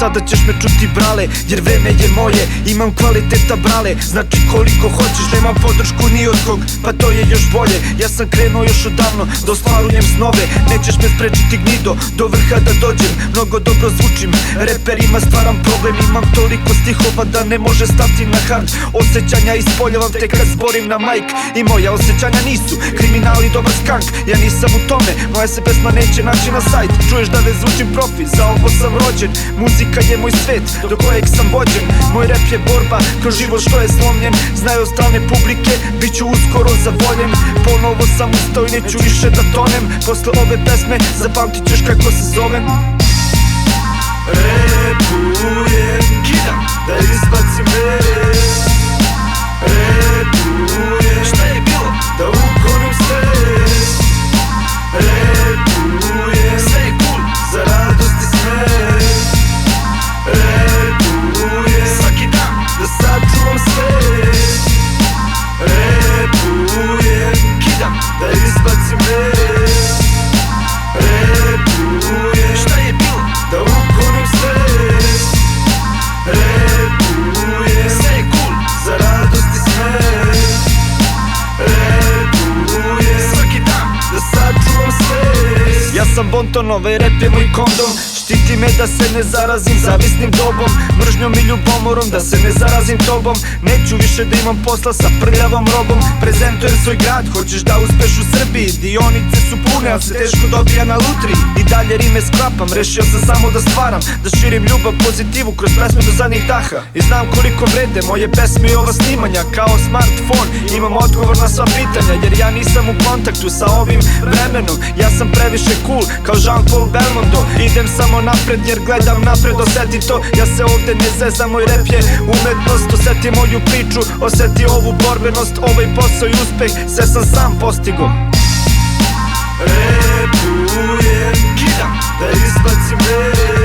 sada ćeš me čuti brale, jer vreme je moje, imam kvaliteta brale. Znači koliko hoćeš, nemam podršku ni od kog, pa to je još bolje. Ja sam krenuo još odavno da ostvarujem snove, nećeš me sprečiti gnido, do vrha da dođem. Mnogo dobro zvučim, reperima stvaram problem, imam toliko stihova da ne može stati na hard. Osjećanja ispoljavam te kad zborim na majk, i moja osjećanja nisu kriminal i dobar skank. Ja nisam u tome, moja se pesma neće naći na sajt. Čuješ da ne zvučim profi, za ovo sam rođen. Muzika je moj svet, do kojeg sam vođen. Moj rap je borba, kroz život što je slomljen. Znaju strane publike, bit ću uskoro zavoljen. Ponovo sam ustao i neću više da tonem. Posle ove pesme zapamtit ćeš kako se zovem. Repujem, kidam, da izbacim res. Repujem, šta je bilo, da uklonim stres. Repujem, sve je cool, za radost i smeh. Repujem, svaki dan, da sačuvam svet. Repujem, kidam, da izbacim res. Repujem, šta je bilo, da uklonim stres. Repujem, sve je cool, za radost i smeh. Repujem, svaki dan, da sačuvam svet. Ja sam bonton, ovaj rap je moj kondom. Štiti me da se ne zarazim zavisnim dobom, mržnjom i ljubomorom, da se ne zarazim tobom. Neću više da imam posla sa prljavom robom. Prezentujem svoj grad, hoćeš da uspeš u Srbiji. Dionice su pune, ali se teško dobija na lutriji. I dalje rime sklapam, rešio sam samo da stvaram, da širim ljubav, pozitivu kroz pesme do zadnjih daha. I znam koliko vrede moje pesme i ova snimanja. Kao smartphone imam odgovor na sva pitanja, jer ja nisam u kontaktu sa ovim vremenom. Ja sam previše cool, kao Jean-Paul Belmondo. Idem samo napred jer gledam napred, oseti to. Ja se ovde ne zezam, moj rap je umetnost. Oseti moju priču, oseti ovu borbenost. Ovaj posao i uspeh, sve sam sam postigo. Repujem, kidam, da izbacim res.